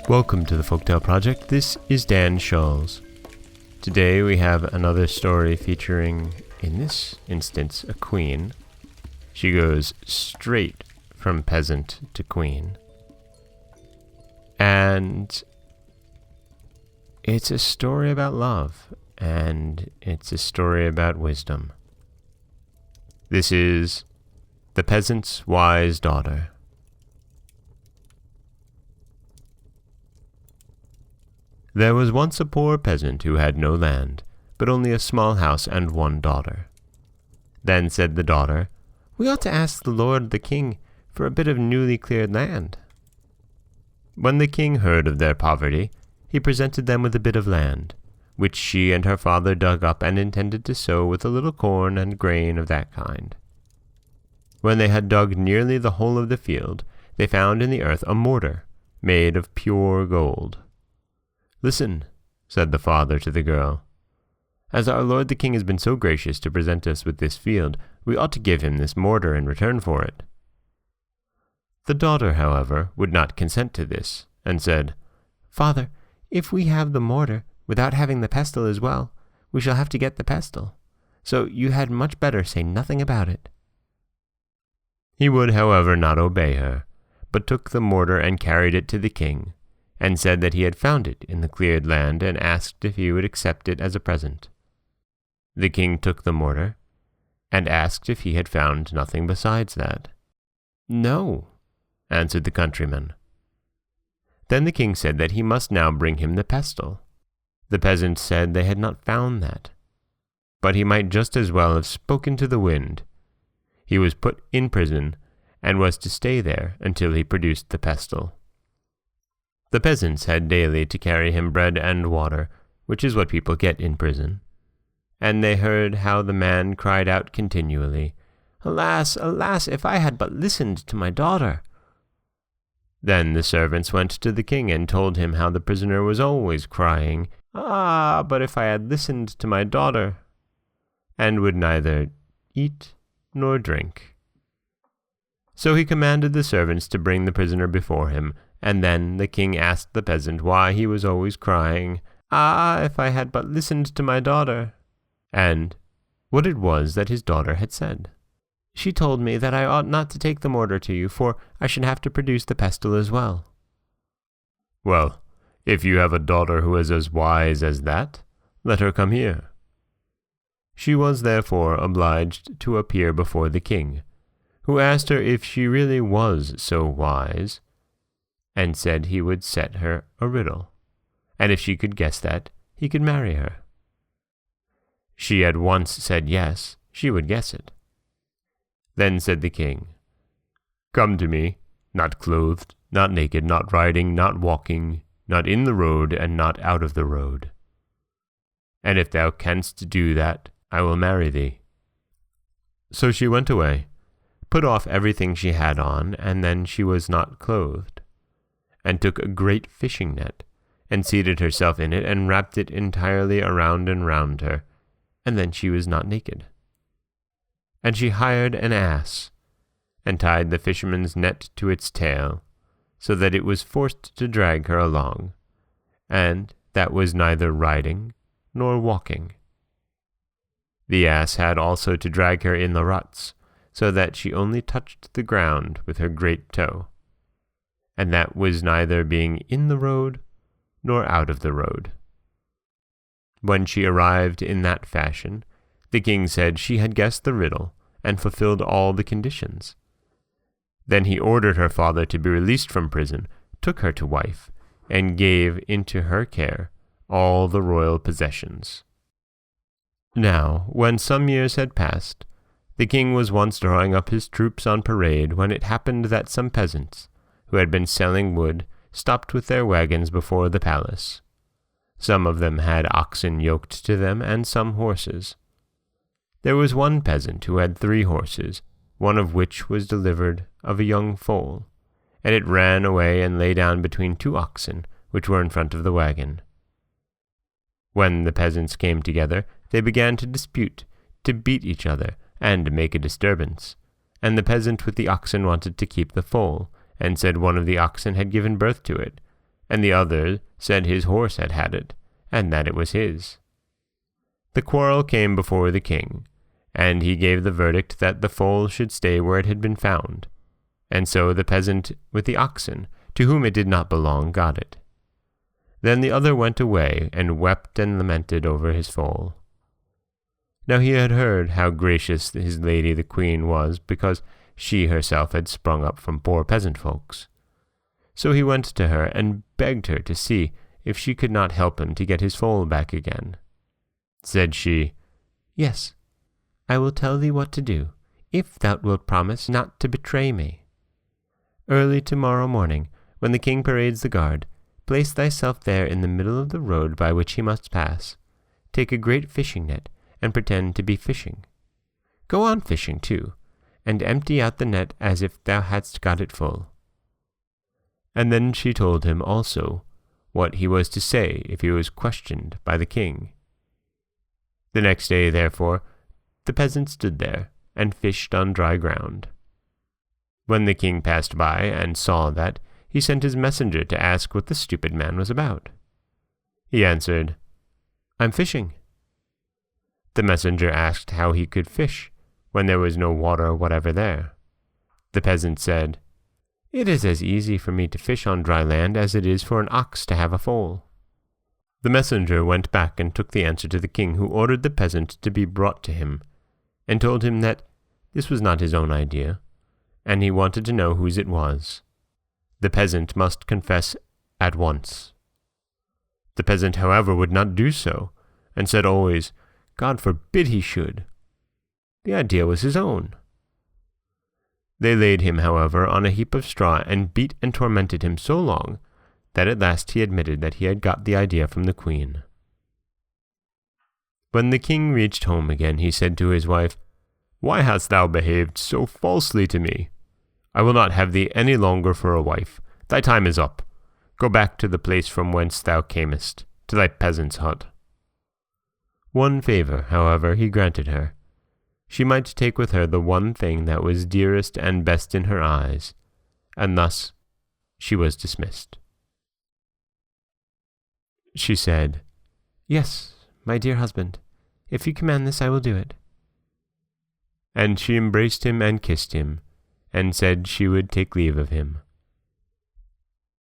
Welcome to the Folktale Project. This is Dan Scholes. Today we have another story featuring, in this instance, a queen. She goes straight from peasant to queen. And it's a story about love, and it's a story about wisdom. This is The Peasant's Wise Daughter. There was once a poor peasant who had no land, but only a small house and one daughter. Then said the daughter, "We ought to ask the lord the king for a bit of newly cleared land." When the king heard of their poverty, he presented them with a bit of land, which she and her father dug up and intended to sow with a little corn and grain of that kind. When they had dug nearly the whole of the field, they found in the earth a mortar made of pure gold. "Listen," said the father to the girl. "As our lord the king has been so gracious to present us with this field, we ought to give him this mortar in return for it." The daughter, however, would not consent to this, and said, "Father, if we have the mortar, without having the pestle as well, we shall have to get the pestle. So you had much better say nothing about it." He would, however, not obey her, but took the mortar and carried it to the king, and said that he had found it in the cleared land and asked if he would accept it as a present. The king took the mortar, and asked if he had found nothing besides that. "No," answered the countryman. Then the king said that he must now bring him the pestle. The peasant said they had not found that, but he might just as well have spoken to the wind. He was put in prison, and was to stay there until he produced the pestle. The peasants had daily to carry him bread and water, which is what people get in prison. And they heard how the man cried out continually, "Alas, alas, if I had but listened to my daughter!" Then the servants went to the king and told him how the prisoner was always crying, "Ah, but if I had listened to my daughter!" and would neither eat nor drink. So he commanded the servants to bring the prisoner before him, and then the king asked the peasant why he was always crying, "Ah, if I had but listened to my daughter!" and what it was that his daughter had said. "She told me that I ought not to take the mortar to you, for I should have to produce the pestle as well." "Well, if you have a daughter who is as wise as that, let her come here." She was therefore obliged to appear before the king, who asked her if she really was so wise, and said he would set her a riddle, and if she could guess that, he could marry her. She at once said yes, she would guess it. Then said the king, "Come to me, not clothed, not naked, not riding, not walking, not in the road, and not out of the road. And if thou canst do that, I will marry thee." So she went away, put off everything she had on, and then she was not clothed, and took a great fishing net, and seated herself in it, and wrapped it entirely around and round her, and then she was not naked. And she hired an ass, and tied the fisherman's net to its tail, so that it was forced to drag her along, and that was neither riding nor walking. The ass had also to drag her in the ruts, so that she only touched the ground with her great toe, and that was neither being in the road nor out of the road. When she arrived in that fashion, the king said she had guessed the riddle and fulfilled all the conditions. Then he ordered her father to be released from prison, took her to wife, and gave into her care all the royal possessions. Now, when some years had passed, the king was once drawing up his troops on parade when it happened that some peasants, who had been selling wood, stopped with their wagons before the palace. Some of them had oxen yoked to them, and some horses. There was one peasant who had 3 horses, one of which was delivered of a young foal, and it ran away and lay down between 2 oxen, which were in front of the wagon. When the peasants came together, they began to dispute, to beat each other and make a disturbance. And the peasant with the oxen wanted to keep the foal, and said one of the oxen had given birth to it, and the other said his horse had had it, and that it was his. The quarrel came before the king, and he gave the verdict that the foal should stay where it had been found. And so the peasant with the oxen, to whom it did not belong, got it. Then the other went away, and wept and lamented over his foal. Now he had heard how gracious his lady the queen was, because she herself had sprung up from poor peasant folks. So he went to her and begged her to see if she could not help him to get his foal back again. Said she, "Yes, I will tell thee what to do, if thou wilt promise not to betray me. Early tomorrow morning, when the king parades the guard, place thyself there in the middle of the road by which he must pass. Take a great fishing net, and pretend to be fishing. Go on fishing, too, and empty out the net as if thou hadst got it full." And then she told him also what he was to say if he was questioned by the king. The next day, therefore, the peasant stood there and fished on dry ground. When the king passed by and saw that, he sent his messenger to ask what the stupid man was about. He answered, "I'm fishing." The messenger asked how he could fish when there was no water whatever there. The peasant said, "It is as easy for me to fish on dry land as it is for an ox to have a foal." The messenger went back and took the answer to the king, who ordered the peasant to be brought to him, and told him that this was not his own idea, and he wanted to know whose it was. The peasant must confess at once. The peasant, however, would not do so, and said always, God forbid he should. The idea was his own. They laid him, however, on a heap of straw and beat and tormented him so long that at last he admitted that he had got the idea from the queen. When the king reached home again, he said to his wife, "Why hast thou behaved so falsely to me? I will not have thee any longer for a wife. Thy time is up. Go back to the place from whence thou camest, to thy peasant's hut." One favor, however, he granted her. She might take with her the one thing that was dearest and best in her eyes, and thus she was dismissed. She said, "Yes, my dear husband, if you command this, I will do it." And she embraced him and kissed him, and said she would take leave of him.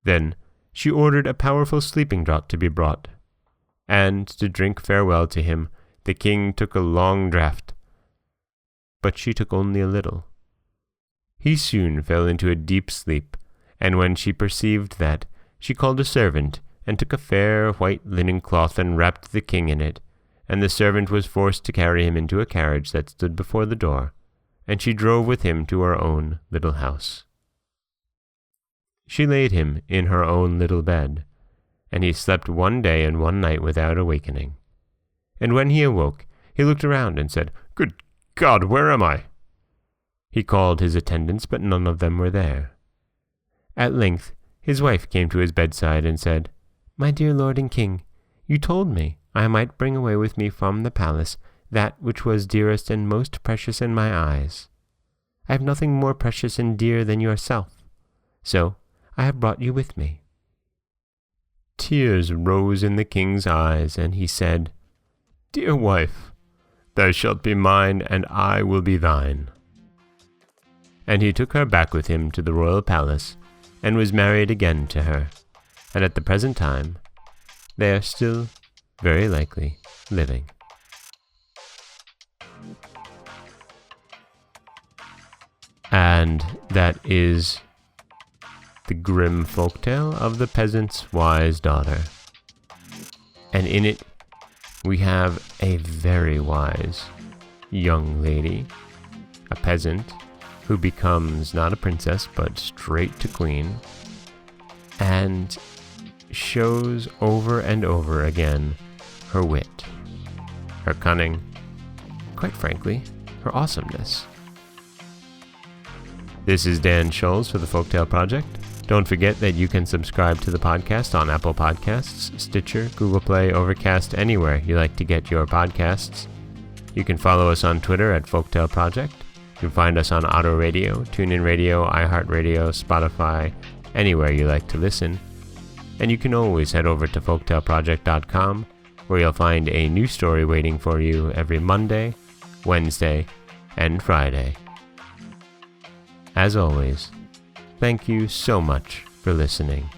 Then she ordered a powerful sleeping draught to be brought, and to drink farewell to him, the king took a long draught, but she took only a little. He soon fell into a deep sleep, and when she perceived that, she called a servant, and took a fair white linen cloth and wrapped the king in it, and the servant was forced to carry him into a carriage that stood before the door, and she drove with him to her own little house. She laid him in her own little bed, and he slept 1 day and 1 night without awakening. And when he awoke, he looked around and said, "Good God, where am I?" He called his attendants, but none of them were there. At length his wife came to his bedside and said, "My dear lord and king, you told me I might bring away with me from the palace that which was dearest and most precious in my eyes. I have nothing more precious and dear than yourself, so I have brought you with me." Tears rose in the king's eyes, and he said, "Dear wife, thou shalt be mine, and I will be thine." And he took her back with him to the royal palace, and was married again to her, and at the present time they are still, very likely, living. And that is the grim folktale of the peasant's wise daughter. And in it we have a very wise young lady, a peasant, who becomes not a princess but straight to queen, and shows over and over again her wit, her cunning, quite frankly, her awesomeness. This is Dan Scholes for the Folktale Project. Don't forget that you can subscribe to the podcast on Apple Podcasts, Stitcher, Google Play, Overcast, anywhere you like to get your podcasts. You can follow us on Twitter at Folktale Project. You can find us on Auto Radio, TuneIn Radio, iHeartRadio, Spotify, anywhere you like to listen. And you can always head over to folktaleproject.com, where you'll find a new story waiting for you every Monday, Wednesday, and Friday. As always, thank you so much for listening.